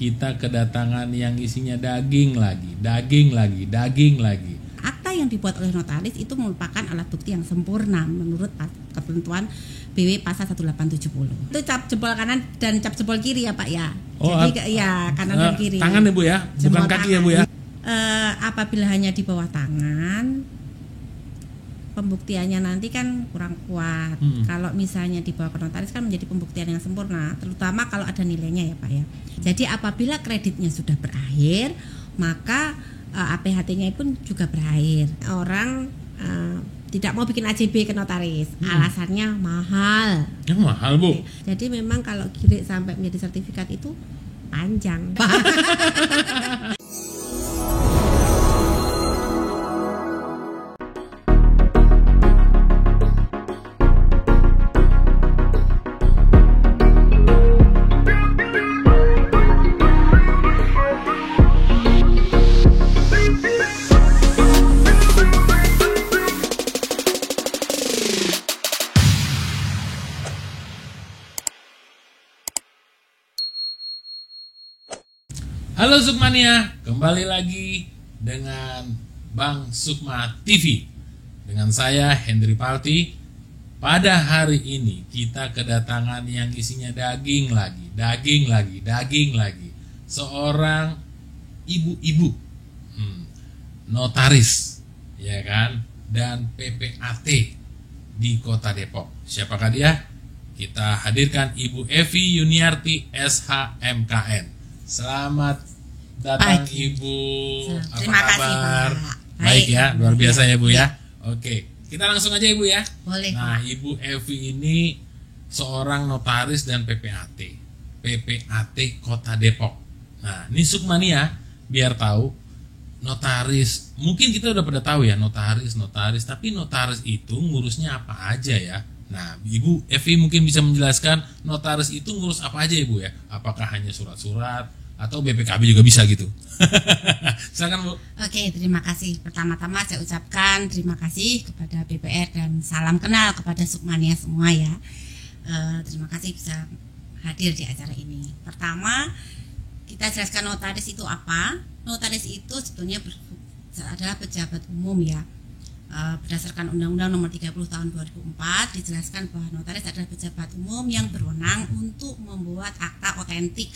kita kedatangan yang isinya daging lagi. Akta yang dibuat oleh notaris itu merupakan alat bukti yang sempurna menurut ketentuan BW pasal 1870. Itu cap jempol kanan dan cap jempol kiri ya Pak ya. Jadi ya kanan dan kiri. Tangan ya Bu ya, bukan kaki ya Bu ya. Apabila hanya di bawah tangan, pembuktiannya nanti kan kurang kuat. Kalau misalnya dibawa ke notaris kan menjadi pembuktian yang sempurna, terutama kalau ada nilainya ya Pak ya. Jadi apabila kreditnya sudah berakhir, maka APHT-nya pun juga berakhir. Orang tidak mau bikin AJB ke notaris, alasannya mahal. Ya, mahal Bu. Jadi memang kalau kiri sampai menjadi sertifikat itu panjang. Halo Sukmania, kembali lagi dengan Bang Sukma TV. Dengan saya Hendry Palti. Pada hari ini kita kedatangan yang isinya daging lagi. Seorang ibu-ibu notaris, ya kan, dan PPAT di Kota Depok. Siapakah dia? Kita hadirkan Ibu Evi Yuniarti SHMKN. Selamat datang Ibu. Terima kasih Pak. Baik ya, luar biasa ya Bu ya. Oke, kita langsung aja Ibu ya. Boleh. Nah, Ibu Evi ini seorang notaris dan PPAT Kota Depok. Nah, ini Sukmania biar tahu notaris. Mungkin kita udah pada tahu ya notaris, tapi notaris itu ngurusnya apa aja ya. Nah, Ibu Evi mungkin bisa menjelaskan notaris itu ngurus apa aja Ibu ya? Apakah hanya surat-surat atau BPKB juga bisa gitu? Silakan Bu. Oke, terima kasih. Pertama-tama saya ucapkan terima kasih kepada BPR dan salam kenal kepada Sukmania semua ya. Terima kasih bisa hadir di acara ini. Pertama, kita jelaskan notaris itu apa. Notaris itu sebetulnya adalah pejabat umum ya. Berdasarkan Undang-Undang Nomor 30 Tahun 2004 dijelaskan bahwa notaris adalah pejabat umum yang berwenang untuk membuat akta otentik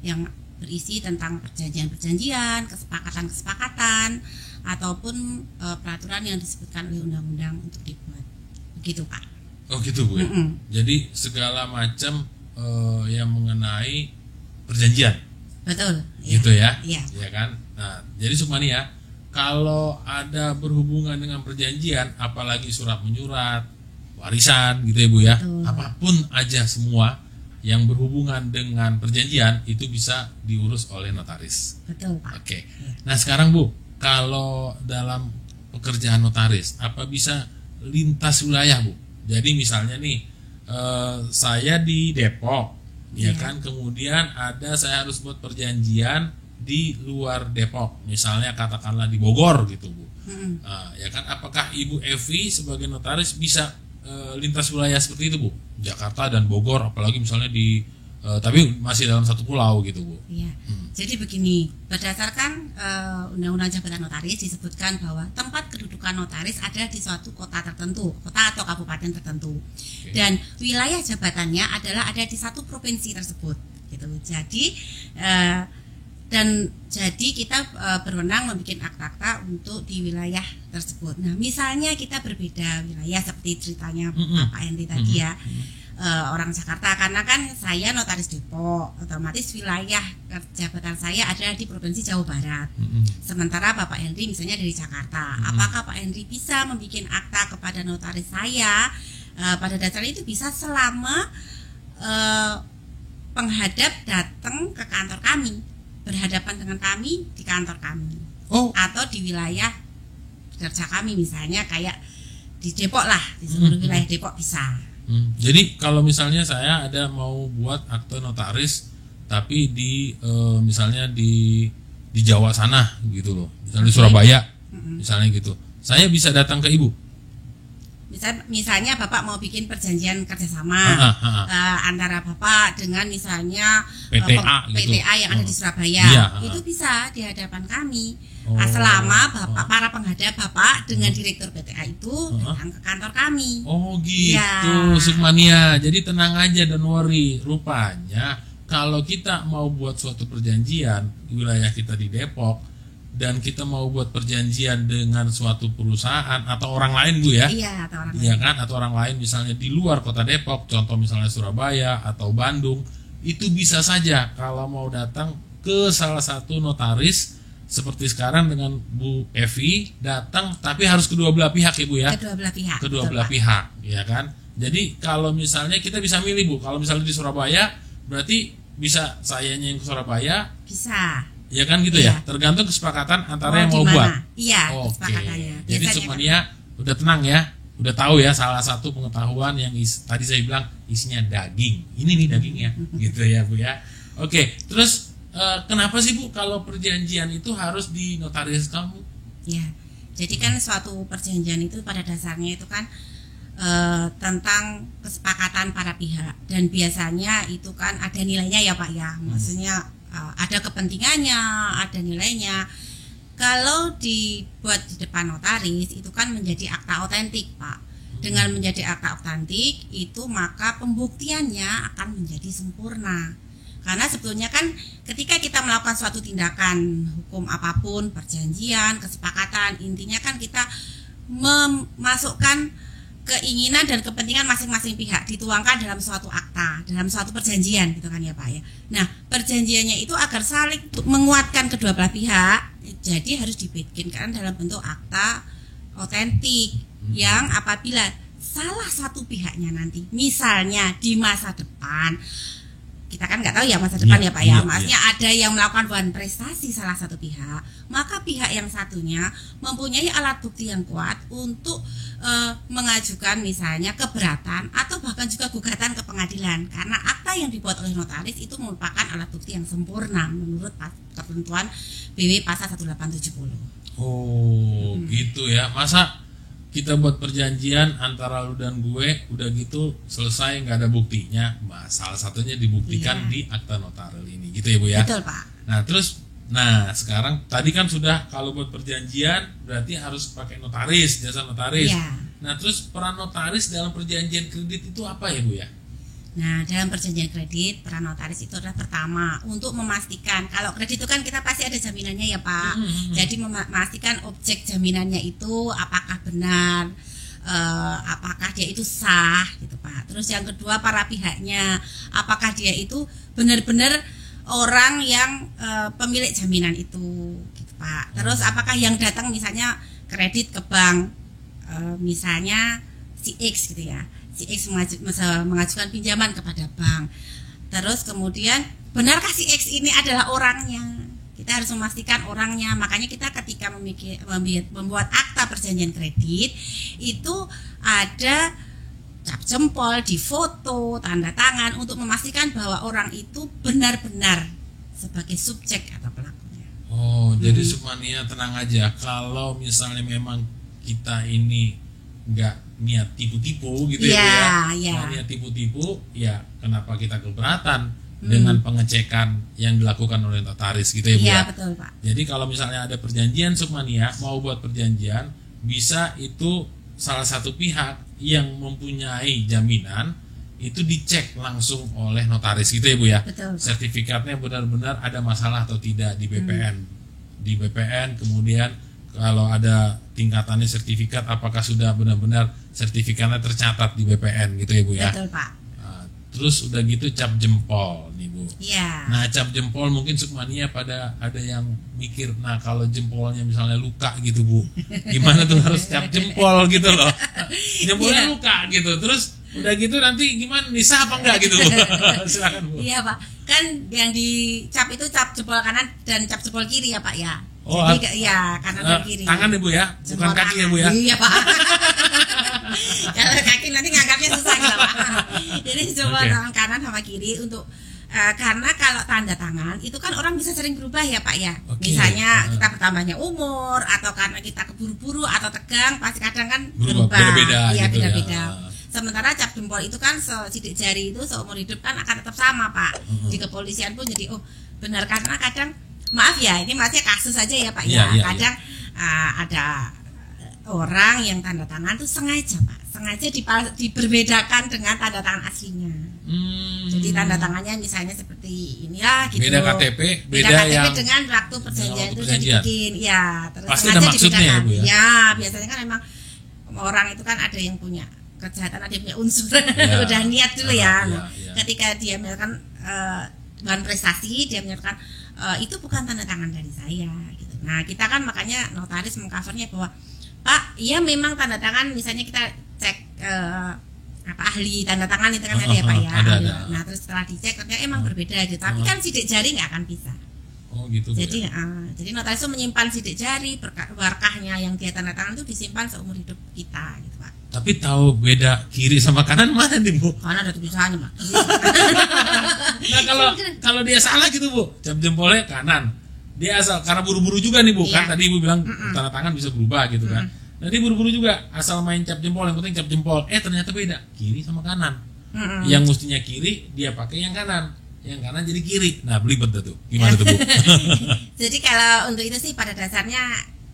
yang berisi tentang perjanjian-perjanjian, kesepakatan-kesepakatan ataupun peraturan yang disebutkan oleh undang-undang untuk dibuat. Begitu Pak. Oh gitu Bu ya. Jadi segala macam yang mengenai perjanjian. Betul. Gitu ya. Iya. Ya kan? Nah, jadi Sukmania, kalau ada berhubungan dengan perjanjian, apalagi surat menyurat, warisan gitu ya Bu ya. Betul. Apapun aja semua yang berhubungan dengan perjanjian itu bisa diurus oleh notaris. Betul Pak. Oke. Nah sekarang Bu, kalau dalam pekerjaan notaris, apa bisa lintas wilayah Bu? Jadi misalnya nih, saya di Depok, ya kan, kemudian saya harus buat perjanjian di luar Depok, misalnya katakanlah di Bogor gitu Bu. Ya kan, apakah Ibu Evi sebagai notaris bisa lintas wilayah seperti itu Bu? Jakarta dan Bogor, apalagi misalnya tapi masih dalam satu pulau gitu Bu. Iya. Jadi begini, berdasarkan Undang-Undang Jabatan Notaris disebutkan bahwa tempat kedudukan notaris ada di suatu kota tertentu, kota atau kabupaten tertentu. Okay. Dan wilayah jabatannya adalah ada di satu provinsi tersebut gitu. Jadi jadi kita berwenang membuat akta-akta untuk di wilayah tersebut. Nah, misalnya kita berbeda wilayah seperti ceritanya Pak Henry tadi ya, orang Jakarta, karena kan saya notaris Depok, otomatis wilayah jabatan saya ada di Provinsi Jawa Barat. Sementara Bapak Henry misalnya dari Jakarta. Apakah Pak Henry bisa membuat akta kepada notaris saya? Pada dasarnya itu bisa selama penghadap datang ke kantor kami, berhadapan dengan kami di kantor kami, atau di wilayah kerja kami, misalnya kayak di Depok lah, di seluruh wilayah Depok bisa. Jadi kalau misalnya saya ada mau buat akte notaris, tapi misalnya di Jawa sana gitu loh, misalnya di Surabaya, misalnya gitu, saya bisa datang ke Ibu? Misalnya Bapak mau bikin perjanjian kerjasama antara Bapak dengan misalnya PTA, gitu. PTA yang ada di Surabaya, itu bisa di hadapan kami. Selama Bapak para penghadap Bapak dengan direktur PTA itu datang ke kantor kami. Oh gitu, Sukmania. Jadi tenang aja, don't worry. Rupanya kalau kita mau buat suatu perjanjian di wilayah kita di Depok, dan kita mau buat perjanjian dengan suatu perusahaan atau orang lain Bu ya, atau orang lain. Kan, atau orang lain misalnya di luar kota Depok, contoh misalnya Surabaya atau Bandung, itu bisa saja kalau mau datang ke salah satu notaris seperti sekarang dengan Bu Evi datang, tapi harus kedua belah pihak ya Bu ya, kedua belah pihak, ya kan. Jadi kalau misalnya kita bisa milih Bu, kalau misalnya di Surabaya berarti bisa sayanya yang ke Surabaya, bisa. Ya kan gitu ya, tergantung kesepakatan antara yang mau buat. Iya, kesepakatannya. Jadi Sukmania udah tenang ya, udah tahu ya salah satu pengetahuan yang tadi saya bilang isinya daging. Ini nih dagingnya, gitu ya Bu ya. Oke, terus kenapa sih Bu kalau perjanjian itu harus di notaris kamu? Ya, jadi kan suatu perjanjian itu pada dasarnya itu kan tentang kesepakatan para pihak, dan biasanya itu kan ada nilainya ya Pak ya, maksudnya ada kepentingannya, ada nilainya. Kalau dibuat di depan notaris itu kan menjadi akta otentik Pak. Dengan menjadi akta otentik itu maka pembuktiannya akan menjadi sempurna. Karena sebetulnya kan ketika kita melakukan suatu tindakan hukum apapun, perjanjian, kesepakatan, intinya kan kita memasukkan keinginan dan kepentingan masing-masing pihak dituangkan dalam suatu akta, dalam suatu perjanjian gitu kan ya Pak ya. Nah, perjanjiannya itu agar saling menguatkan kedua belah pihak, jadi harus dibikinkan dalam bentuk akta otentik yang apabila salah satu pihaknya nanti misalnya di masa depan, kita kan nggak tahu ya masa depan ya Pak ya, maksudnya ada yang melakukan bukan prestasi salah satu pihak, maka pihak yang satunya mempunyai alat bukti yang kuat untuk mengajukan misalnya keberatan atau bahkan juga gugatan ke pengadilan, karena akta yang dibuat oleh notaris itu merupakan alat bukti yang sempurna menurut ketentuan BW pasal 1870. Gitu ya. Masa kita buat perjanjian antara lu dan gue udah gitu selesai nggak ada buktinya, salah satunya dibuktikan di akta notaris ini gitu ya Bu ya. Betul Pak. Nah sekarang tadi kan sudah kalau buat perjanjian berarti harus pakai notaris, jasa notaris. Nah terus peran notaris dalam perjanjian kredit itu apa ya Bu ya? Nah, dalam perjanjian kredit peran notaris itu adalah pertama untuk memastikan, kalau kredit itu kan kita pasti ada jaminannya ya Pak. Jadi memastikan objek jaminannya itu apakah benar, apakah dia itu sah gitu Pak. Terus yang kedua para pihaknya, apakah dia itu benar-benar orang yang pemilik jaminan itu gitu Pak. Terus apakah yang datang misalnya kredit ke bank, misalnya si X gitu ya, si X mengajukan pinjaman kepada bank, terus kemudian benarkah si X ini adalah orangnya? Kita harus memastikan orangnya. Makanya kita ketika membuat akta perjanjian kredit itu ada cap jempol, difoto, tanda tangan untuk memastikan bahwa orang itu benar-benar sebagai subjek atau pelakunya. Jadi Sukmania tenang aja, kalau misalnya memang kita ini nggak niat tipu-tipu gitu ya, nggak niat tipu-tipu, ya kenapa kita keberatan dengan pengecekan yang dilakukan oleh notaris gitu ya Bu ya? Betul Pak. Jadi kalau misalnya ada perjanjian Sukmania mau buat perjanjian, bisa itu salah satu pihak yang mempunyai jaminan itu dicek langsung oleh notaris gitu ya Bu ya. Betul. Sertifikatnya benar-benar ada masalah atau tidak di BPN. Di BPN kemudian kalau ada tingkatannya sertifikat apakah sudah benar-benar sertifikatnya tercatat di BPN gitu ya Bu ya. Betul Pak. Nah, terus udah gitu cap jempol nih Bu. Iya. Nah cap jempol mungkin Sukmania pada ada yang mikir, nah kalau jempolnya misalnya luka gitu Bu, gimana tuh harus cap jempol gitu loh. Jempolnya luka gitu, terus udah gitu nanti gimana, bisa apa enggak gitu Bu? Silakan Bu. Iya Pak, kan yang dicap itu cap jempol kanan dan cap jempol kiri ya Pak ya. Jadi ya kanan dan kiri. Tangan ya Bu ya, bukan kaki ya Bu ya. Iya Pak. Kalau kaki nanti nganggapnya susah gitu Pak. Jadi coba tangan kanan sama kiri untuk karena kalau tanda tangan itu kan orang bisa sering berubah ya Pak ya. Oke. Misalnya kita bertambahnya umur atau karena kita keburu-buru atau tegang, pasti kadang kan Berubah, berubah. beda-beda Iya, gitu beda-beda. ya. Sementara cap jempol itu kan sidik jari itu seumur hidup kan akan tetap sama Pak. Di kepolisian pun jadi benar, karena kadang maaf ya, ini masih kasus aja ya Pak ya. Iya, Kadang ada orang yang tanda tangan tuh sengaja Pak, sengaja diberbedakan dengan tanda tangan aslinya. Jadi tanda tangannya misalnya seperti ini ya gitu. Beda KTP, beda beda KTP yang dengan waktu perjanjian itu perjanjian. dibikin. Ya, terus Pasti sengaja ada maksudnya ya, dibedakan. Bu, ya? Ya, biasanya kan emang orang itu kan ada yang punya kejahatan, ada yang punya unsur. Ya. Udah niat dulu ya. Ya, Nah, ya. ketika dia menyatakan bahan prestasi, dia menyatakan itu bukan tanda tangan dari saya gitu. Nah, kita kan makanya notaris mengcovernya bahwa Pak, iya memang tanda tangan, misalnya kita cek ahli tanda tangan itu kan ada ya Pak ya. Ada. Nah, terus setelah dicek ternyata emang berbeda gitu. Tapi kan sidik jari nggak akan bisa. Oh gitu. Bu, Jadi ya? jadi notaris itu menyimpan sidik jari, berkahnya yang dia tanda tangan itu disimpan seumur hidup kita gitu Pak. Tapi tahu beda kiri sama kanan mana nih Bu? Karena ada tulisannya Pak. Nah kalau dia salah gitu Bu, cap jempolnya kanan. Dia asal karena buru-buru juga nih Bu, kan Iya. tadi Ibu bilang tanda tangan bisa berubah gitu kan. Nanti buru-buru juga asal main cap jempol, yang penting cap jempol. Ternyata beda, kiri sama kanan. Yang mestinya kiri dia pakai yang kanan, yang kanan jadi kiri. Nah, belibet dah tuh. Gimana tuh Bu? Jadi kalau untuk itu sih pada dasarnya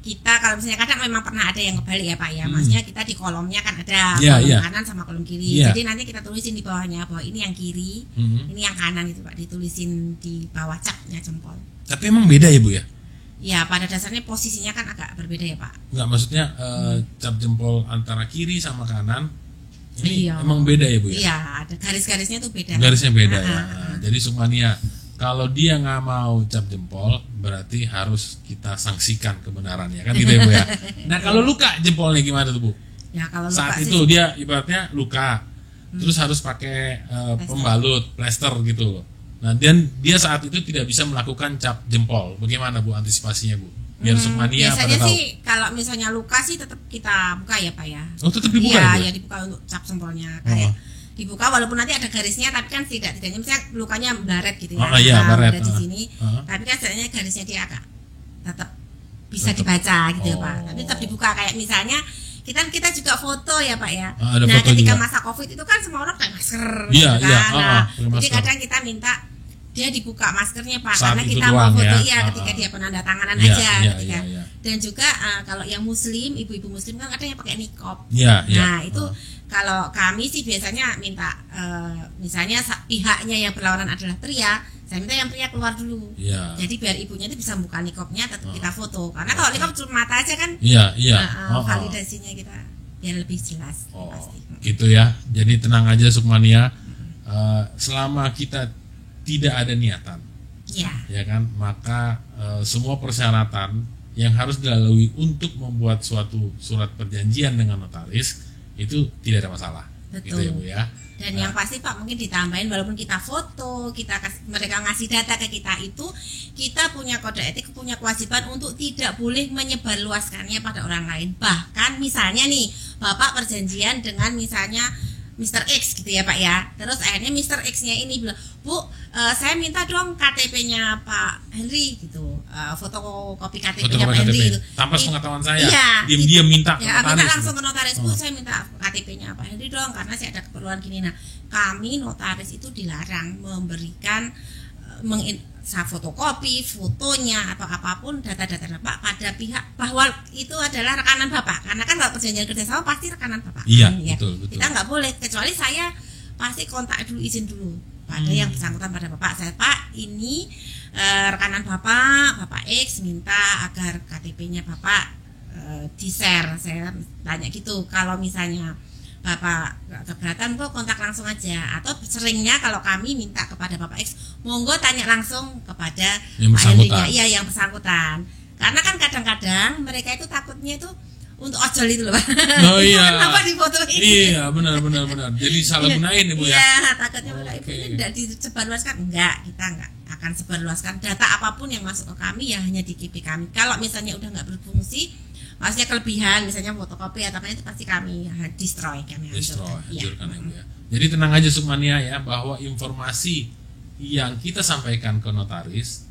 kita kalau misalnya kadang memang pernah ada yang kebalik ya Pak ya. Maksudnya kita di kolomnya kan ada Iya, kolom iya. kanan sama kolom kiri. Iya. Jadi nanti kita tulisin di bawahnya bahwa ini yang kiri, ini yang kanan gitu Pak. Ditulisin di bawah capnya jempol. Tapi emang beda ya Bu ya? Ya pada dasarnya posisinya kan agak berbeda ya Pak. Enggak, maksudnya cap jempol antara kiri sama kanan ini Iya. emang beda ya Bu ya? Iya, ada garis-garisnya tuh beda. Garisnya beda Ah, ya. ah, ah. Jadi Sukmania, kalau dia nggak mau cap jempol, berarti harus kita sanksikan kebenarannya kan gitu ya Bu ya. Nah kalau luka jempolnya gimana tuh Bu? Ya kalau Saat luka itu sih, dia ibaratnya luka, terus harus pakai pembalut, plester gitu loh. Nah dan dia saat itu tidak bisa melakukan cap jempol. Bagaimana Bu antisipasinya Bu? Biar Sukmania pada biasanya tahu. sih kalau misalnya luka sih tetap kita buka ya Pak ya. Oh tetap dibuka Iya, ya Bu? ya dibuka untuk cap jempolnya. Kayak dibuka walaupun nanti ada garisnya, tapi kan tidaknya misalnya lukanya baret gitu ya. Oh, iya, baret. Baret di sini. Tapi kan sebenarnya garisnya dia agak tetap bisa dibaca gitu ya Pak. Tapi tetap dibuka kayak misalnya kita juga foto ya Pak ya. Ada Nah, foto ketika juga. masa Covid itu kan semua orang pakai masker Iya, gitu iya, kan. Nah, pakai jadi masker. kadang kita minta dia dibuka maskernya Pak, Saat karena itu kita doang mau foto ya. ketika dia penanda tanganan Iya, aja iya, ketika. iya. Dan juga kalau yang muslim, ibu-ibu muslim kan kadang yang pakai niqab. Iya, iya. Nah, itu kalau kami sih biasanya minta misalnya pihaknya yang berlawanan adalah pria, saya minta yang pria keluar dulu. Iya. Jadi biar ibunya itu bisa buka niqabnya, tetap kita foto. Karena kalau niqab cuma mata aja kan Iya, iya. validasinya kita biar lebih jelas pasti. Gitu ya. Jadi tenang aja Sukmania. Selama kita tidak ada niatan, Iya. ya kan, maka semua persyaratan yang harus dilalui untuk membuat suatu surat perjanjian dengan notaris itu tidak ada masalah. Betul. Gitu ya Bu ya. Dan yang pasti Pak mungkin ditambahin, walaupun kita foto, mereka ngasih data ke kita itu, kita punya kode etik, punya kewajiban untuk tidak boleh menyebarluaskannya pada orang lain. Bahkan misalnya nih, Bapak perjanjian dengan misalnya Mr. X gitu ya Pak ya. Terus akhirnya Mr. X-nya ini bilang, Bu, saya minta dong KTP-nya Pak Henry gitu, fotokopi KTP-nya Pak Henry gitu. Tanpa pengetahuan saya, Iya, diam-diam minta ke ya, minta notaris. langsung ke notaris, Bu, saya minta KTP-nya Pak Henry dong karena saya ada keperluan gini. Nah, kami notaris itu dilarang memberikan fotokopi, fotonya atau apapun data-data Bapak pada pihak bahwa itu adalah rekanan Bapak. Karena kan kalau perjanjian kerjasama pasti rekanan Bapak. Iya, kan, ya. betul. Kita nggak boleh, kecuali saya pasti kontak dulu, izin dulu pada yang bersangkutan pada Bapak. Saya, Pak, ini rekanan Bapak X minta agar KTP-nya Bapak di-share. Saya tanya gitu. Kalau misalnya Bapak keberatan, kok kontak langsung aja. Atau seringnya kalau kami minta kepada Bapak X, monggo tanya langsung kepada yang Pak Henry-nya. bersangkutan. Iya, yang bersangkutan. Karena kan kadang-kadang mereka itu takutnya itu untuk ojol itu loh Pak. Oh iya. Kenapa difotoin? Iya, benar. Jadi salah gunain Ibu ya. Iya, takutnya mereka Oke. ini tidak disebarluaskan. Enggak, kita enggak akan sebarluaskan data apapun yang masuk ke kami, ya hanya di KIP kami. Kalau misalnya udah enggak berfungsi, maksudnya kelebihan, misalnya fotokopi atau apa, itu pasti kami destroy, kami Destroy, hancurkan. Iya. hancurkan Ibu ya. Jadi tenang aja Sukmania ya, bahwa informasi yang kita sampaikan ke notaris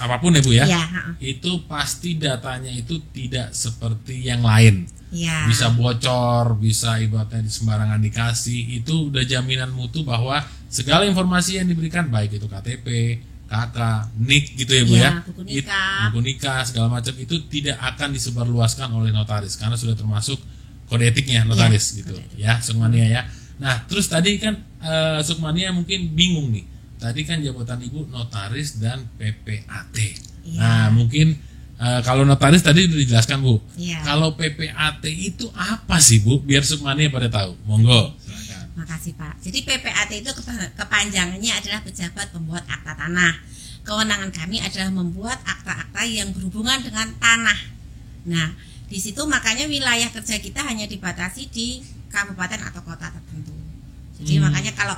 apapun ya Bu ya, Iya, itu pasti datanya itu tidak seperti yang lain. Iya. Bisa bocor, bisa ibaratnya sembarangan dikasih. Itu udah jaminan mutu bahwa segala informasi yang diberikan, baik itu KTP, KK, NIK gitu ya Bu Iya, ya, buku nikah segala macam, itu tidak akan disebarluaskan oleh notaris karena sudah termasuk kode etiknya notaris gitu ya, Sukmania ya. Nah terus tadi kan Sukmania mungkin bingung nih. Tadi kan jabatan Ibu notaris dan PPAT. Iya. Nah mungkin kalau notaris tadi sudah dijelaskan Bu. Iya. Kalau PPAT itu apa sih Bu? Biar Sukmania pada tahu. Monggo. Silakan. Makasih Pak. Jadi PPAT itu kepanjangannya adalah pejabat pembuat akta tanah. Kewenangan kami adalah membuat akta-akta yang berhubungan dengan tanah. Nah, di situ makanya wilayah kerja kita hanya dibatasi di kabupaten atau kota tertentu. Jadi makanya kalau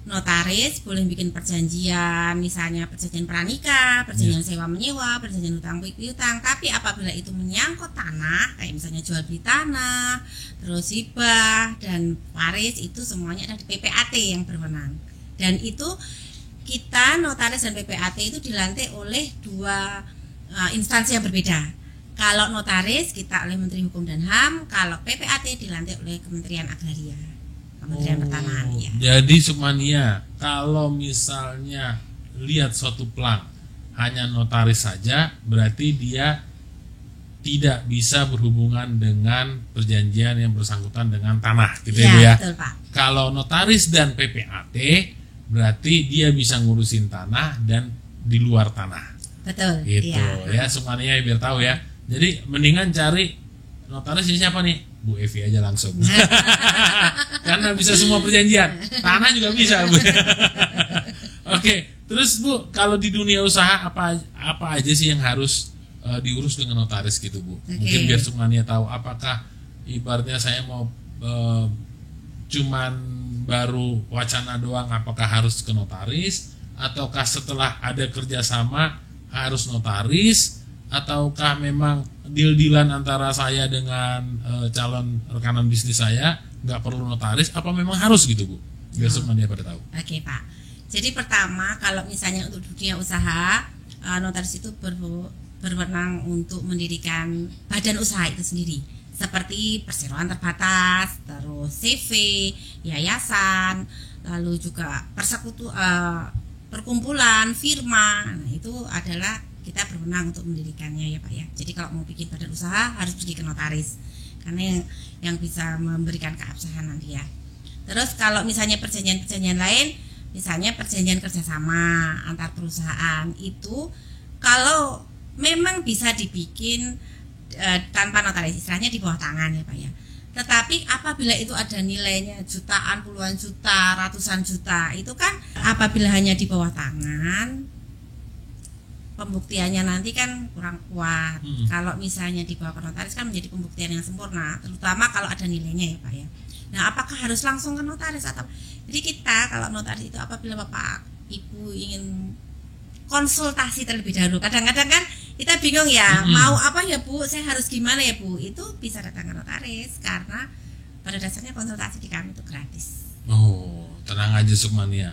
notaris boleh bikin perjanjian, misalnya perjanjian pranikah, perjanjian sewa menyewa, perjanjian hutang piutang, tapi apabila itu menyangkut tanah, kayak misalnya jual beli tanah, terus hibah dan waris, itu semuanya ada di PPAT yang berwenang. Dan itu kita notaris dan PPAT itu dilantik oleh dua instansi yang berbeda. Kalau notaris kita oleh Menteri Hukum dan HAM, kalau PPAT dilantik oleh Kementerian Agraria, Kementerian Pertanahan ya. Jadi Sukmania, kalau misalnya lihat suatu plang hanya notaris saja, berarti dia tidak bisa berhubungan dengan perjanjian yang bersangkutan dengan tanah, gitu ya Bu ya. Betul Pak. Kalau notaris dan PPAT, berarti dia bisa ngurusin tanah dan di luar tanah. Betul. Gitu Iya. ya, Sukmania biar tahu ya. Jadi mendingan cari notaris siapa nih? Bu Evi aja langsung. Karena bisa semua perjanjian. Tanah juga bisa Bu. Oke, terus Bu, kalau di dunia usaha apa aja sih yang harus diurus dengan notaris gitu Bu? Mungkin biar Sukmania tahu, apakah ibaratnya saya mau cuman baru wacana doang, apakah harus ke notaris, ataukah setelah ada kerjasama harus notaris, ataukah memang deal-dealan antara saya dengan calon rekanan bisnis saya nggak perlu notaris, apa memang harus gitu Bu? Biar Sukmania pada tahu. Oke Pak. Jadi pertama, kalau misalnya untuk dunia usaha, notaris itu berwenang untuk mendirikan badan usaha itu sendiri, seperti perseroan terbatas, terus CV, yayasan, lalu juga perkumpulan, firma. Nah, itu adalah kita berwenang untuk mendirikannya ya Pak ya. Jadi kalau mau bikin badan usaha harus pergi ke notaris, karena yang bisa memberikan keabsahan nanti ya. Terus kalau misalnya perjanjian lain, misalnya perjanjian kerjasama antar perusahaan, itu kalau memang bisa dibikin tanpa notaris, istilahnya di bawah tangan ya Pak ya. Tetapi apabila itu ada nilainya jutaan, puluhan juta, ratusan juta, itu kan apabila hanya di bawah tangan, pembuktiannya nanti kan kurang kuat. Kalau misalnya dibawa ke notaris kan menjadi pembuktian yang sempurna, terutama kalau ada nilainya ya Pak ya. Nah, apakah harus langsung ke notaris atau jadi kita kalau notaris itu apabila Bapak Ibu ingin konsultasi terlebih dahulu. Kadang-kadang kan kita bingung ya, mau apa ya Bu, saya harus gimana ya Bu, itu bisa datang ke notaris karena pada dasarnya konsultasi di kami itu gratis. Oh, tenang aja Sukmania.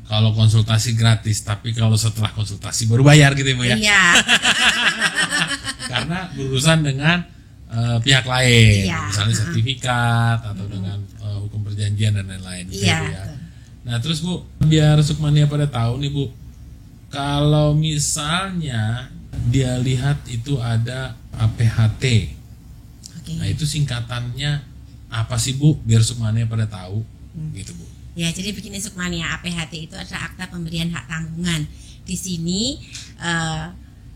Kalau konsultasi gratis, tapi kalau setelah konsultasi baru bayar gitu ya Bu ya. Iya. Karena berurusan dengan pihak lain, Iya. misalnya sertifikat atau dengan hukum perjanjian dan lain-lain gitu Iya. ya Bu ya. Nah terus Bu, biar Sukmania pada tahu nih Bu, kalau misalnya dia lihat itu ada APHT, nah itu singkatannya apa sih Bu? Biar Sukmania pada tahu gitu Bu. Ya, jadi begini Sukmania, APHT itu adalah akta pemberian hak tanggungan. Di sini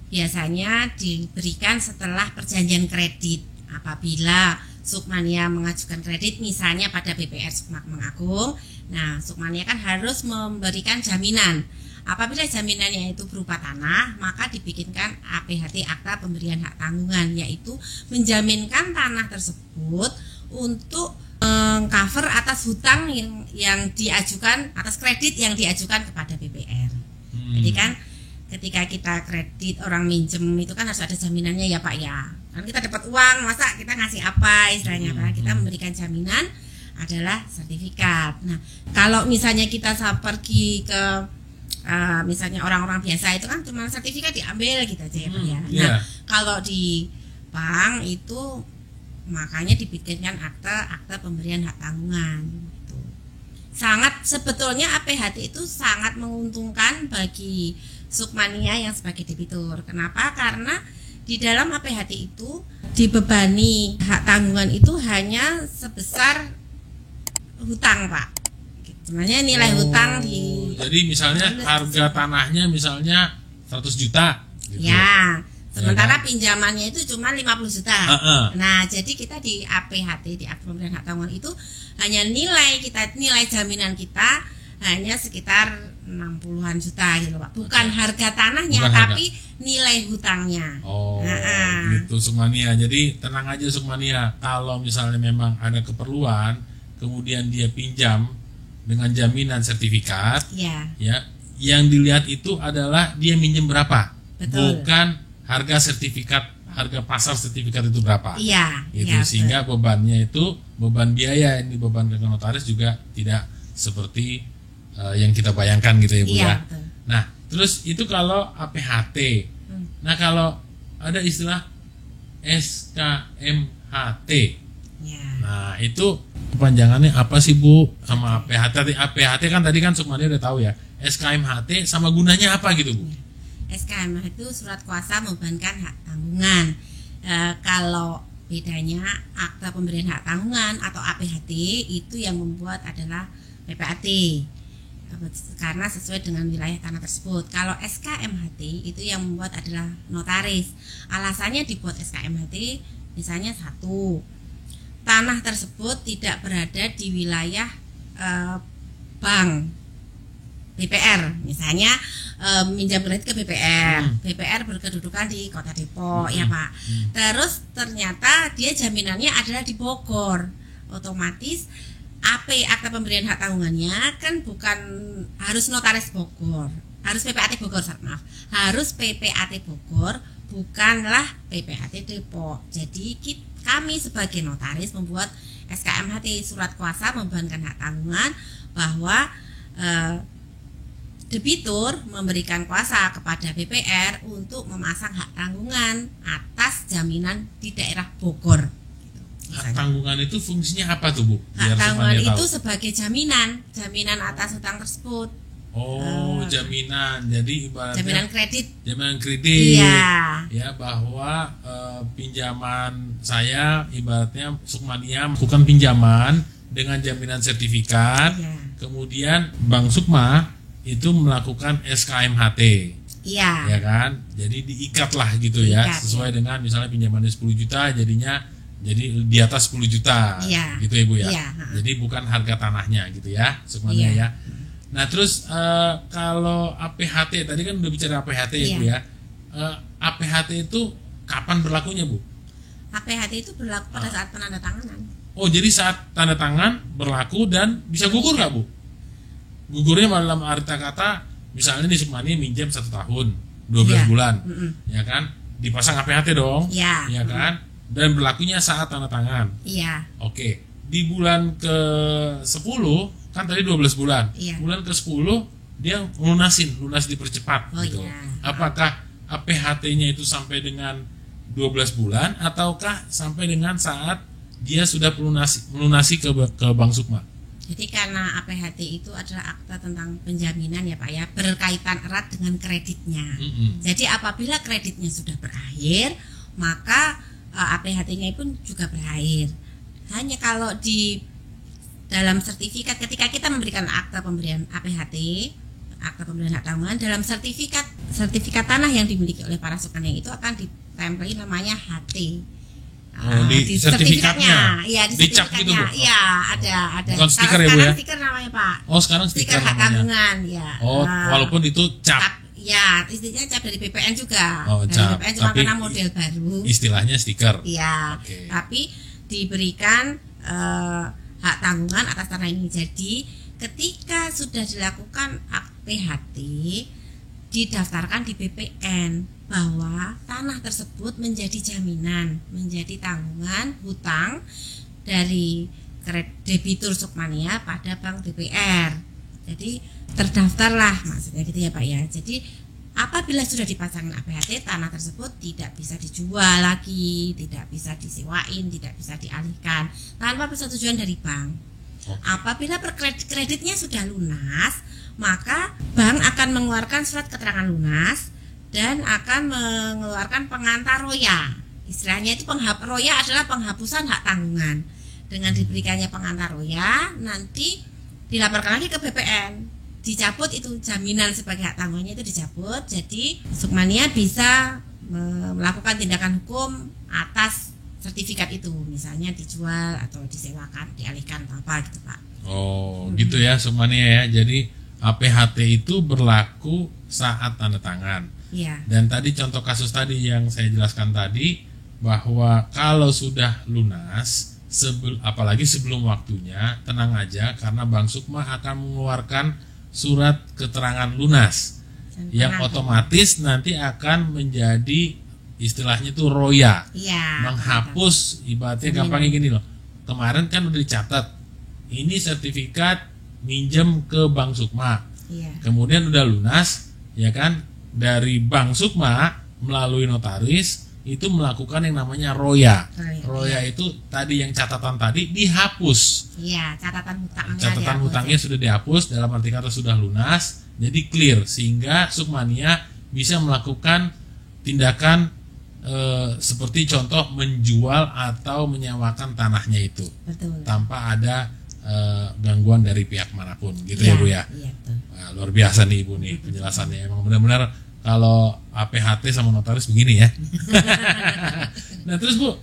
biasanya diberikan setelah perjanjian kredit. Apabila Sukmania mengajukan kredit misalnya pada BPR Sukmakmur Agung, nah Sukmania kan harus memberikan jaminan. Apabila jaminannya itu berupa tanah, maka dibikinkan APHT, akta pemberian hak tanggungan, yaitu menjaminkan tanah tersebut untuk cover atas hutang yang diajukan, atas kredit yang diajukan kepada BPR. Jadi kan ketika kita kredit orang minjem itu kan harus ada jaminannya ya Pak ya. Kan kita dapat uang, masa kita ngasih apa istilahnya Pak? Kita memberikan jaminan adalah sertifikat. Nah, kalau misalnya kita pergi ke misalnya orang-orang biasa itu kan cuma sertifikat diambil gitu aja ya Pak ya. Iya. Nah, kalau di bank itu makanya dibikinkan akte pemberian hak tanggungan gitu. Sangat sebetulnya APHT itu sangat menguntungkan bagi Sukmania yang sebagai debitur. Kenapa? Karena di dalam APHT itu dibebani hak tanggungan itu hanya sebesar hutang Pak. Sebenarnya nilai hutang di. Jadi misalnya harga tanahnya misalnya 100 juta. Gitu. Ya. Sementara Ya kan? pinjamannya itu cuma 50 juta. Nah, jadi kita di APHT, di akte pemberian hak tanggungan itu hanya nilai jaminan kita hanya sekitar 60-an juta gitu Pak. Bukan harga tanahnya, bukan tapi nilai hutangnya. Oh, gitu Sukmania. Jadi tenang aja Sukmania. Kalau misalnya memang ada keperluan, kemudian dia pinjam dengan jaminan sertifikat, ya, yang dilihat itu adalah dia minjem berapa, betul. Bukan harga sertifikat, harga pasar sertifikat itu berapa. Iya. Gitu, sehingga bebannya itu beban biaya yang dibebankan ke notaris juga tidak seperti yang kita bayangkan gitu ya Bu ya. Betul. Nah, terus itu kalau APHT. Nah, kalau ada istilah SKMHT. Ya. Nah, itu kepanjangannya apa sih Bu sama APHT? APHT kan tadi kan Sukmania udah tahu ya. SKMHT sama gunanya apa gitu Bu? SKMH itu surat kuasa membebankan hak tanggungan. Kalau bedanya akta pemberian hak tanggungan atau APHT itu yang membuat adalah PPAT karena sesuai dengan wilayah tanah tersebut. Kalau SKMHT itu yang membuat adalah notaris. Alasannya dibuat SKMHT misalnya satu, tanah tersebut tidak berada di wilayah bank BPR, misalnya minjam kredit ke BPR, BPR berkedudukan di Kota Depok ya Pak. Terus ternyata dia jaminannya adalah di Bogor, otomatis akta pemberian hak tanggungannya kan bukan harus notaris Bogor, harus PPAT Bogor, maaf, harus PPAT Bogor, bukanlah PPAT Depok. Jadi kami sebagai notaris membuat SKMHT, surat kuasa membebankan hak tanggungan, bahwa debitur memberikan kuasa kepada BPR untuk memasang hak tanggungan atas jaminan di daerah Bogor. Hak tanggungan itu fungsinya apa tuh Bu? Hak tanggungan itu sebagai jaminan atas hutang tersebut. Oh, jaminan. Jadi ibaratnya jaminan kredit. Jaminan kredit. Iya. Ya, bahwa pinjaman saya ibaratnya Sukmania melakukan pinjaman dengan jaminan sertifikat. Iya. Kemudian Bank Sukma itu melakukan SKMHT. Iya. Ya kan? Jadi diikat lah gitu ya, sesuai dengan misalnya pinjamannya 10 juta jadinya jadi di atas 10 juta. Iya. Gitu ya Bu ya. Iya. Jadi bukan harga tanahnya gitu ya, Sukmania ya. Nah, terus kalau APHT tadi kan udah bicara APHT ya Bu ya. APHT itu kapan berlakunya Bu? APHT itu berlaku pada saat penandatanganan. Oh, jadi saat tanda tangan berlaku dan bisa gugur nggak Bu? Gugurnya dalam arti kata misalnya nih Sukmania minjem 1 tahun 12 bulan, ya kan, dipasang APHT dong, ya kan, dan berlakunya saat tanda tangan. Iya. Oke, di bulan ke 10 kan tadi 12 bulan, bulan ke 10 dia lunas dipercepat gitu. Apakah APHT-nya itu sampai dengan 12 bulan ataukah sampai dengan saat dia sudah melunasi ke Bank Sukma? Jadi karena APHT itu adalah akta tentang penjaminan ya Pak ya, berkaitan erat dengan kreditnya. Jadi apabila kreditnya sudah berakhir, maka APHT-nya pun juga berakhir. Hanya kalau di dalam sertifikat, ketika kita memberikan akta pemberian APHT, akta pemberian hak tanggungan, dalam sertifikat tanah yang dimiliki oleh para Sukmania itu akan ditempeli namanya HT. Di sertifikatnya, iya di dicap sertifikatnya, gitu Bu? Iya ada. Bukan stiker ya Bu ya? Stiker namanya Pak. Oh, sekarang stiker hak tanggungan ya. Oh, walaupun itu cap. Ya, istilahnya cap dari BPN juga. Oh, dari cap. BPN cuma Tapi karena model baru. Istilahnya stiker. Iya. Okay. Tapi diberikan hak tanggungan atas tanah ini. Jadi ketika sudah dilakukan APHT, didaftarkan di BPN bahwa tanah tersebut menjadi jaminan, menjadi tanggungan hutang dari debitur Sukmania pada Bank BPR. Jadi terdaftarlah maksudnya gitu ya Pak ya. Jadi apabila sudah dipasangin APHT, tanah tersebut tidak bisa dijual lagi, tidak bisa disewain, tidak bisa dialihkan tanpa persetujuan dari bank. Apabila kreditnya sudah lunas, maka bank akan mengeluarkan surat keterangan lunas dan akan mengeluarkan pengantar roya. Istilahnya itu roya adalah penghapusan hak tanggungan. Dengan diberikannya pengantar roya, nanti dilaporkan lagi ke BPN, dicabut itu jaminan sebagai hak tanggungannya itu dicabut. Jadi Sukmania bisa melakukan tindakan hukum atas sertifikat itu, misalnya dijual atau disewakan, dialihkan atau apa gitu Pak. Gitu ya Sukmania ya. Jadi APHT itu berlaku saat tanda tangan. Iya. Dan tadi contoh kasus tadi yang saya jelaskan tadi, bahwa kalau sudah lunas, apalagi sebelum waktunya, tenang aja karena Bank Sukma akan mengeluarkan surat keterangan lunas yang otomatis nanti akan menjadi istilahnya itu roya, menghapus. Ibaratnya gampangnya gini loh, kemarin kan udah dicatat ini sertifikat minjem ke Bank Sukma, kemudian udah lunas ya kan, dari Bank Sukma melalui notaris itu melakukan yang namanya roya. Roya itu tadi yang catatan tadi dihapus. Iya, catatan hutangnya sudah dihapus, dalam arti kata sudah lunas, jadi clear, sehingga Sukmania bisa melakukan tindakan seperti contoh menjual atau menyewakan tanahnya itu. Betul. Tanpa ada gangguan dari pihak manapun gitu ya Bu ya. Iya, Nah, luar biasa nih Ibu nih penjelasannya, emang benar-benar kalau APHT sama notaris begini ya. Nah terus Bu,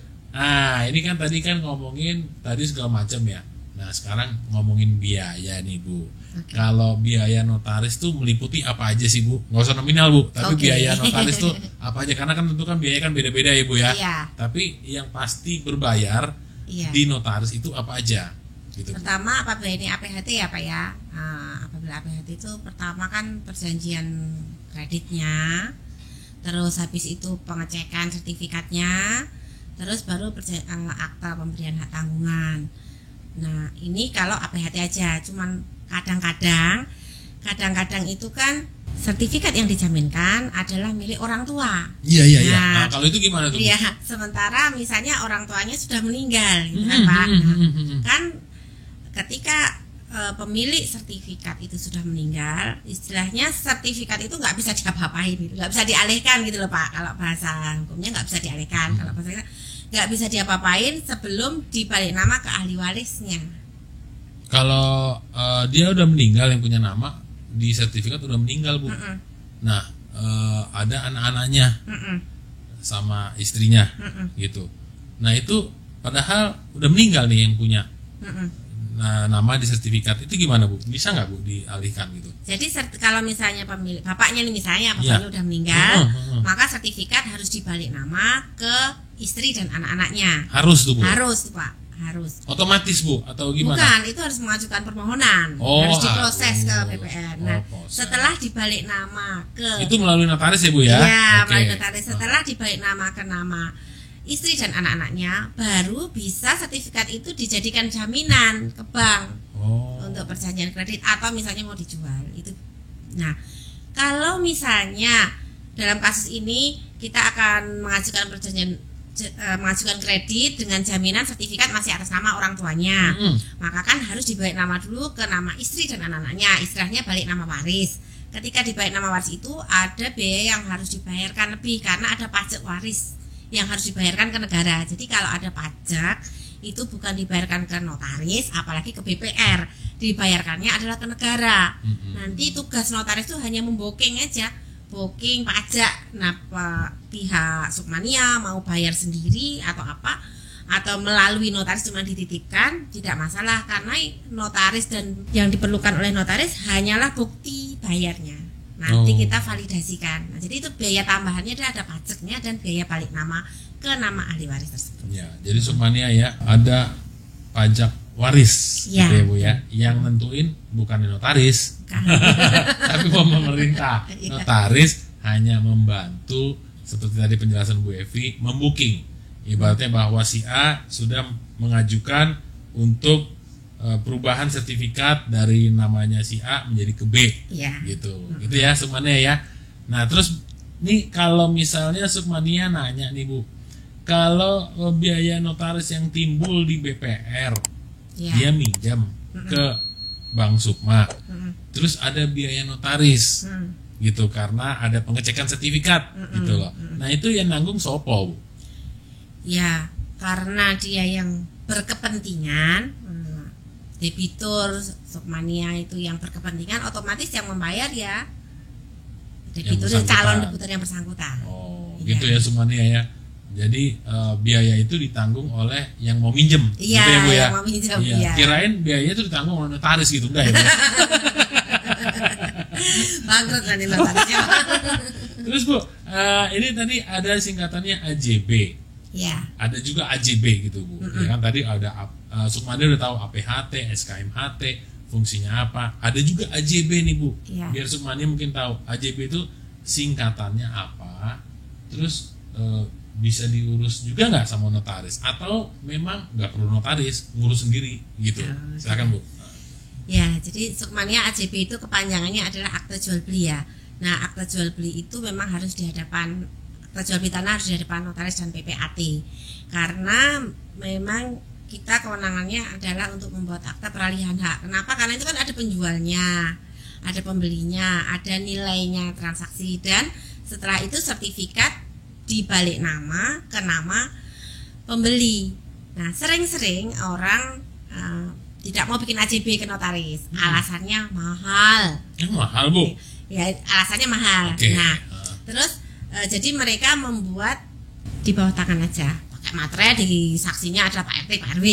ini kan tadi kan ngomongin tadi segala macam ya. Nah sekarang ngomongin biaya nih Bu. Kalau biaya notaris tuh meliputi apa aja sih Bu? Nggak usah nominal Bu, tapi biaya notaris tuh apa aja? Karena kan tentu kan biaya kan beda-beda ya Bu ya. Tapi yang pasti berbayar di notaris itu apa aja? Gitu. Pertama apabila ini APHT ya Pak ya. Apabila APHT itu pertama kan perjanjian kreditnya, terus habis itu pengecekan sertifikatnya, terus baru akta pemberian hak tanggungan. Nah ini kalau APHT aja, cuman kadang-kadang itu kan sertifikat yang dijaminkan adalah milik orang tua. Iya. Nah, kalau itu gimana tuh? Iya, sementara misalnya orang tuanya sudah meninggal, gitu kan Pak. Kan ketika pemilik sertifikat itu sudah meninggal, istilahnya sertifikat itu nggak bisa diapa-apain, nggak bisa dialihkan gitu loh Pak. Kalau bahasa hukumnya nggak bisa dialihkan, kalau bahasa kita nggak bisa diapa-apain sebelum dibalik nama ke ahli warisnya. Kalau dia udah meninggal, yang punya nama di sertifikat udah meninggal Bu. Nah ada anak-anaknya sama istrinya gitu. Nah itu padahal udah meninggal nih yang punya. Nah, nama di sertifikat itu gimana Bu? Bisa nggak Bu dialihkan gitu? Jadi kalau misalnya pemilik bapaknya nih misalnya udah meninggal, maka sertifikat harus dibalik nama ke istri dan anak-anaknya. Harus tuh Bu? Harus tuh Pak, harus. Otomatis Bu atau gimana? Bukan, itu harus mengajukan permohonan, harus diproses ke BPN. Nah, setelah dibalik nama ke itu melalui notaris ya Bu ya? Iya, melalui notaris. Setelah dibalik nama ke nama istri dan anak-anaknya, baru bisa sertifikat itu dijadikan jaminan ke bank untuk perjanjian kredit atau misalnya mau dijual itu. Nah, kalau misalnya dalam kasus ini kita akan mengajukan mengajukan kredit dengan jaminan sertifikat masih atas nama orang tuanya, maka kan harus dibalik nama dulu ke nama istri dan anak-anaknya, istilahnya balik nama waris. Ketika dibalik nama waris itu ada biaya yang harus dibayarkan lebih karena ada pajak waris yang harus dibayarkan ke negara. Jadi kalau ada pajak itu bukan dibayarkan ke notaris, apalagi ke BPR, dibayarkannya adalah ke negara. Nanti tugas notaris itu hanya membooking aja, booking pajak. Nah pihak Sukmania mau bayar sendiri atau apa, atau melalui notaris cuma dititipkan, tidak masalah karena notaris dan yang diperlukan oleh notaris hanyalah bukti bayarnya. Nanti kita validasikan. Nah, jadi itu biaya tambahannya ada pajaknya dan biaya balik nama ke nama ahli waris tersebut. Ya, jadi Sukmania ya ada pajak waris gitu ya Bu ya. Yang nentuin bukan notaris, tapi pemerintah. Notaris hanya membantu seperti tadi penjelasan Bu Evi, membooking. Ibaratnya bahwa si A sudah mengajukan untuk perubahan sertifikat dari namanya si A menjadi ke B, Iya. gitu ya Sukmania ya. Nah terus nih kalau misalnya Sukmania nanya nih Bu, kalau biaya notaris yang timbul di BPR, Iya. dia minjam ke Bank Sukma, terus ada biaya notaris, gitu karena ada pengecekan sertifikat, gitu loh. Nah itu yang nanggung sopo Bu? Ya, karena dia yang berkepentingan, debitur Sukmania itu yang berkepentingan, otomatis yang membayar ya debitur, calon debitur yang bersangkutan. Oh, gitu ya Sukmania ya. Jadi biaya itu ditanggung oleh yang mau minjem, Iya, gitu ya Bu ya. yang mau minjem, iya. Kirain biaya itu ditanggung oleh notaris gitu, enggak ya Bu? Bangkrut nanti notarisnya. Terus Bu, ini tadi ada singkatannya AJB. Iya. Ada juga AJB gitu Bu. Ya kan tadi ada Sukmania udah tahu APHT, SKMHT, fungsinya apa. Ada juga AJB nih Bu. Iya. Biar Sukmania mungkin tahu AJB itu singkatannya apa. Terus bisa diurus juga nggak sama notaris atau memang nggak perlu notaris, ngurus sendiri gitu. Silakan Bu. Ya, jadi Sukmania AJB itu kepanjangannya adalah akte jual beli ya. Nah, akte jual beli itu memang harus di hadapan, akte jual beli tanah harus di hadapan notaris dan PPAT. Karena memang kita kewenangannya adalah untuk membuat akte peralihan hak. Kenapa? Karena itu kan ada penjualnya, ada pembelinya, ada nilainya transaksi, dan setelah itu sertifikat dibalik nama ke nama pembeli. Nah, sering-sering orang tidak mau bikin AJB ke notaris, alasannya mahal. Mahal Bu? Ya, alasannya mahal. Okay. Nah, terus jadi mereka membuat di bawah tangan aja, pakai materai, di saksinya ada Pak RT, Pak RW.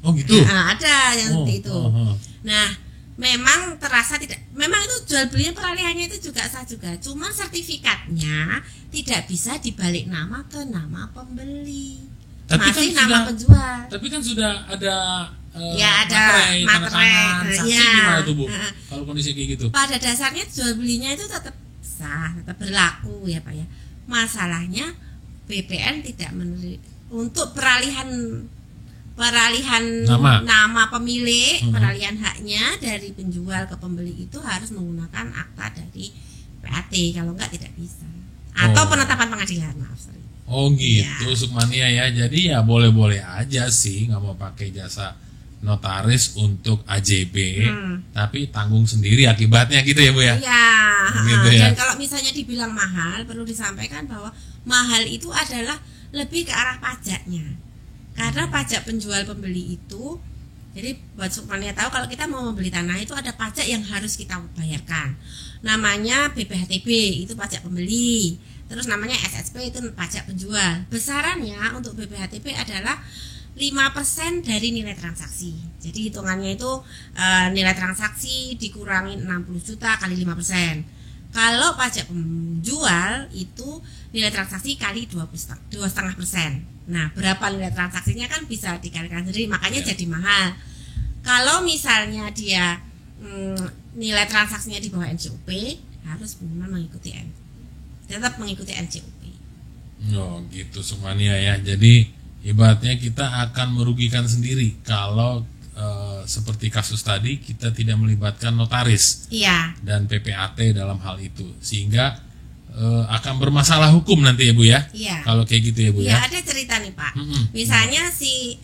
Oh gitu? Nah, ada yang seperti itu. Nah, memang terasa tidak, memang itu jual beli peralihannya itu juga sah juga, cuma sertifikatnya tidak bisa dibalik nama ke nama pembeli, tapi masih kan nama sudah, penjual. Tapi kan sudah ada ya ada materai, saksi ya. Gimana tuh Bu? Kalau kondisi kayak gitu? Pada dasarnya jual belinya itu tetap sah, tetap berlaku ya Pak ya. Masalahnya BPN tidak menerima untuk peralihan nama pemilik, peralihan haknya dari penjual ke pembeli itu harus menggunakan akta dari PAT, kalau enggak tidak bisa. Atau penetapan pengadilan, maaf sorry. Oh gitu ya. Sukmania ya. Jadi ya boleh-boleh aja sih nggak mau pakai jasa notaris untuk AJB, tapi tanggung sendiri akibatnya gitu ya Bu ya. Iya. Gitu ya. Dan kalau misalnya dibilang mahal, perlu disampaikan bahwa mahal itu adalah lebih ke arah pajaknya. Karena pajak penjual pembeli itu, jadi buat Sukmania tahu kalau kita mau membeli tanah itu ada pajak yang harus kita bayarkan. Namanya BPHTB, itu pajak pembeli. Terus namanya SSP, itu pajak penjual. Besarannya untuk BPHTB adalah 5% dari nilai transaksi. Jadi hitungannya itu nilai transaksi dikurangi 60 juta kali 5%. Kalau pajak penjual itu nilai transaksi kali 2,5%. Nah, berapa nilai transaksinya kan bisa dikalikan sendiri, makanya jadi mahal. Kalau misalnya dia nilai transaksinya di bawah NCOP, harus minimal mengikuti tetap mengikuti NCOP. Oh gitu Sukmania ya. Jadi ibaratnya kita akan merugikan sendiri kalau seperti kasus tadi kita tidak melibatkan notaris dan PPAT dalam hal itu, sehingga akan bermasalah hukum nanti ya Bu ya. Iya. Kalau kayak gitu ya Bu ya. Ada cerita nih Pak. Misalnya si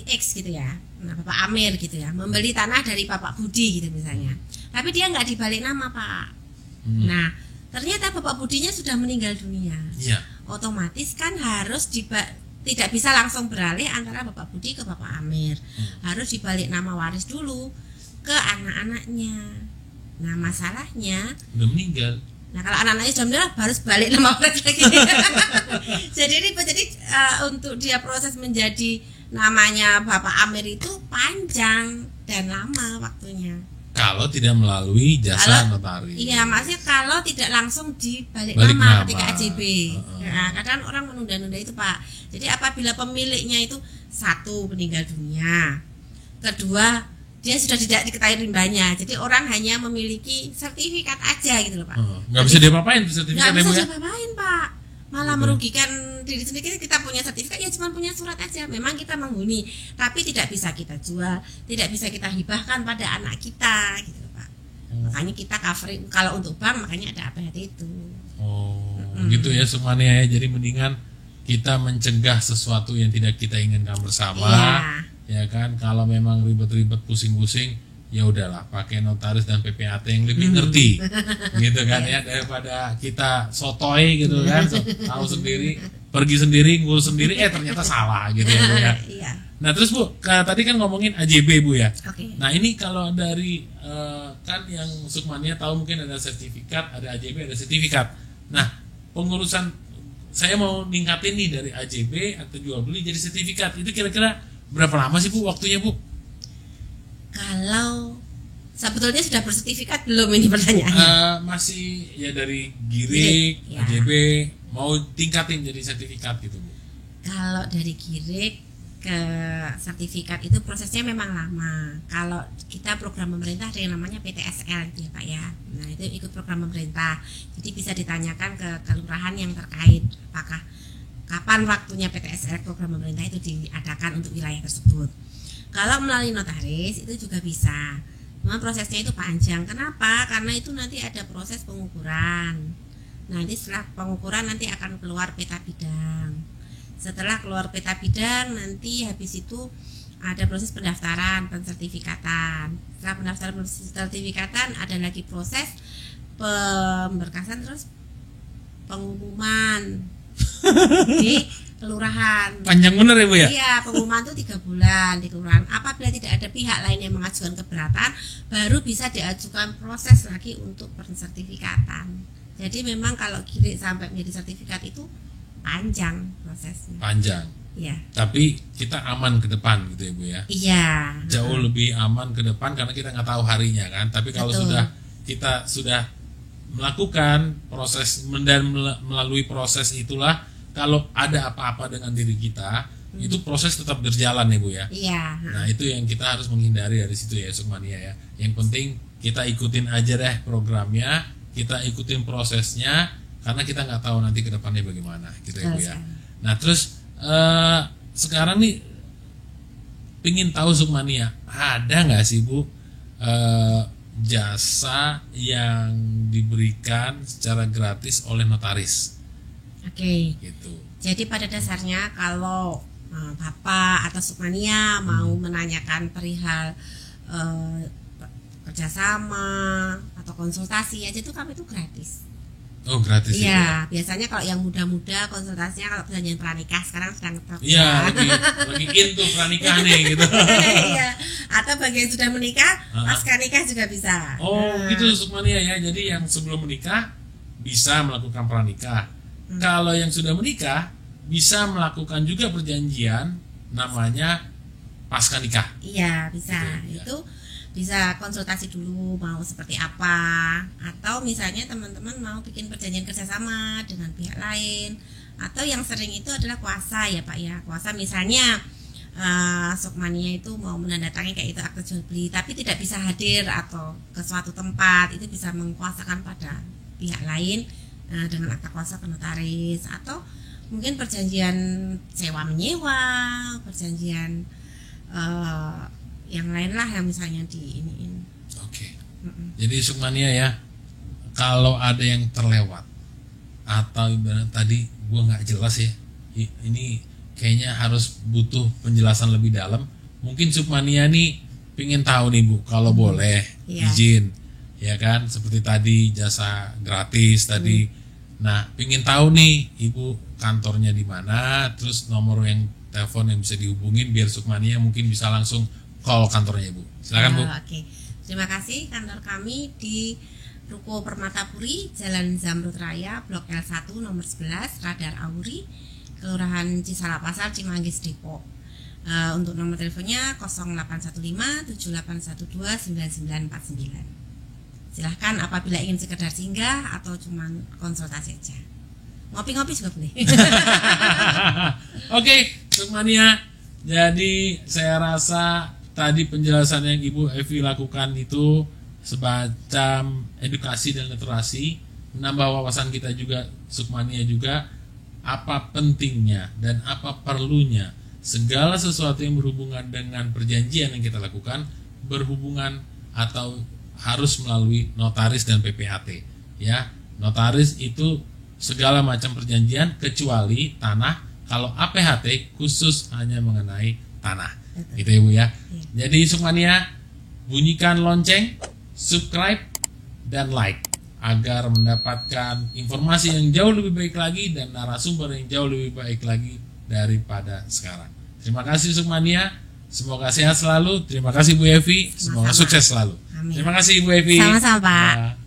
X gitu ya, nah Bapak Amir gitu ya, membeli tanah dari Bapak Budi gitu misalnya. Tapi dia nggak dibalik nama Pak. Nah, ternyata Bapak Budinya sudah meninggal dunia. Iya. Otomatis kan harus tidak bisa langsung beralih antara Bapak Budi ke Bapak Amir. Harus dibalik nama waris dulu ke anak-anaknya. Nah, masalahnya udah meninggal. Nah, kalau anak-anaknya sudah meninggal harus balik nama waris lagi. Jadi untuk dia proses menjadi namanya Bapak Amir itu panjang dan lama waktunya. Kalau tidak melalui jasa notaris. Iya, maksudnya kalau tidak langsung dibalik Balik nama ketika nama. AJB. Nah, kadang orang menunda-nunda itu Pak. Jadi apabila pemiliknya itu satu meninggal dunia, kedua dia sudah tidak diketahui rimbanya, jadi orang hanya memiliki sertifikat aja gitu loh Pak. Nggak bisa diapa-apain sertifikatnya Bu ya? Nggak bisa diapa-apain Pak. malah merugikan diri sendiri. Kita punya sertifikat ya cuma punya surat aja, memang kita menghuni, tapi tidak bisa kita jual, tidak bisa kita hibahkan pada anak kita gitu Pak. Makanya kita covering kalau untuk bank, makanya ada APHT itu. Gitu ya semuanya ya. Jadi mendingan kita mencegah sesuatu yang tidak kita inginkan bersama, ya kan. Kalau memang ribet-ribet, pusing-pusing, ya udahlah pakai notaris dan PPAT yang lebih ngerti, gitu kan ya, daripada kita sotoy gitu kan, tahu sendiri, pergi sendiri, ngurus sendiri, ternyata salah gitu ya Bu ya. Nah terus Bu, tadi kan ngomongin AJB Bu ya. Nah ini kalau dari kan yang Sukmania tahu mungkin ada sertifikat, ada AJB, ada sertifikat. Nah pengurusan saya mau ningkatin nih dari AJB atau jual beli jadi sertifikat, itu kira-kira berapa lama sih Bu waktunya Bu? Kalau sebetulnya sudah bersertifikat belum ini pertanyaannya? Masih ya dari Girik, AJB, mau tingkatin jadi sertifikat gitu Bu. Kalau dari Girik ke sertifikat itu prosesnya memang lama. Kalau kita program pemerintah ada yang namanya PTSL gitu ya Pak ya. Nah itu ikut program pemerintah. Jadi bisa ditanyakan ke kelurahan yang terkait apakah kapan waktunya PTSL program pemerintah itu diadakan untuk wilayah tersebut. Kalau melalui notaris itu juga bisa. Memang prosesnya itu panjang. Kenapa? Karena itu nanti ada proses pengukuran. Nanti setelah pengukuran nanti akan keluar peta bidang. Setelah keluar peta bidang nanti habis itu ada proses pendaftaran, pensertifikatan. Setelah pendaftaran pensertifikatan ada lagi proses pemberkasan terus pengumuman di kelurahan. Panjang bener ya Bu ya? Iya, pengumuman itu 3 bulan di kelurahan. Apabila tidak ada pihak lain yang mengajukan keberatan, baru bisa diajukan proses lagi untuk pensertifikatan. Jadi memang kalau Girik sampai menjadi sertifikat itu panjang prosesnya. Panjang. Iya. Tapi kita aman ke depan gitu ya Bu ya? Iya. Jauh lebih aman ke depan karena kita nggak tahu harinya kan. Tapi kalau kita sudah melakukan proses dan melalui proses itulah, kalau ada apa-apa dengan diri kita, itu proses tetap berjalan ya Bu ya. Iya. Nah itu yang kita harus menghindari dari situ ya Sukmania ya. Yang penting kita ikutin aja deh programnya, kita ikutin prosesnya, karena kita nggak tahu nanti ke depannya bagaimana gitu ya Bu ya. Nah terus sekarang nih pingin tahu Sukmania, ada nggak sih Bu jasa yang diberikan secara gratis oleh notaris? Oke. Gitu. Jadi pada dasarnya kalau Bapak atau Sukmania mau menanyakan perihal kerjasama atau konsultasi aja itu kami itu gratis. Oh gratis. Iya, biasanya kalau yang muda-muda konsultasinya kalau perjanjian pranikah sekarang sedang top. Iya, lagi in tuh pranikah nih gitu. Iya, atau bagi yang sudah menikah, pasca nikah juga bisa. Oh, gitu Sukmania ya. Jadi yang sebelum menikah bisa melakukan pranikah. Kalau yang sudah menikah bisa melakukan juga perjanjian namanya pasca nikah. Iya, bisa. Gitu, itu bisa konsultasi dulu mau seperti apa, atau misalnya teman-teman mau bikin perjanjian kerjasama dengan pihak lain, atau yang sering itu adalah kuasa ya Pak ya. Kuasa misalnya Sukmania itu mau menandatangani kayak itu akte jual beli tapi tidak bisa hadir atau ke suatu tempat, itu bisa mengkuasakan pada pihak lain dengan akta kuasa ke notaris, atau mungkin perjanjian sewa menyewa, perjanjian yang lain lah yang misalnya di iniin. Oke. Jadi Sukmania ya, kalau ada yang terlewat atau ibarat tadi gue nggak jelas ya, ini kayaknya harus butuh penjelasan lebih dalam. Mungkin Sukmania nih pingin tahu nih Bu, kalau boleh izin, ya kan? Seperti tadi jasa gratis tadi. Nah, pingin tahu nih Ibu kantornya di mana, terus nomor yang telepon yang bisa dihubungin biar Sukmania mungkin bisa langsung call kantornya Ibu. Silakan Bu. Oke. Terima kasih. Kantor kami di Ruko Permatapuri, Jalan Zamrud Raya, Blok L1 nomor 11, Radar Auri, Kelurahan Cisalapasar, Cimanggis, Depok. Untuk nomor teleponnya 0815 7812 9949. Silahkan apabila ingin sekedar singgah atau cuma konsultasi aja. Ngopi-ngopi juga boleh. Oke, Sukmania. Jadi saya rasa tadi penjelasan yang Ibu Evi lakukan itu semacam edukasi dan literasi, menambah wawasan kita juga, Sukmania juga, apa pentingnya dan apa perlunya segala sesuatu yang berhubungan dengan perjanjian yang kita lakukan berhubungan atau harus melalui notaris dan PPHT. Ya, notaris itu segala macam perjanjian kecuali tanah. Kalau APHT khusus hanya mengenai tanah. Gitu ya Bu ya. Jadi Sukmania, bunyikan lonceng, subscribe dan like agar mendapatkan informasi yang jauh lebih baik lagi dan narasumber yang jauh lebih baik lagi daripada sekarang. Terima kasih Sukmania, semoga sehat selalu. Terima kasih Bu Evi, semoga sukses selalu. Amin. Terima kasih Bu Evi. Sama-sama Pak.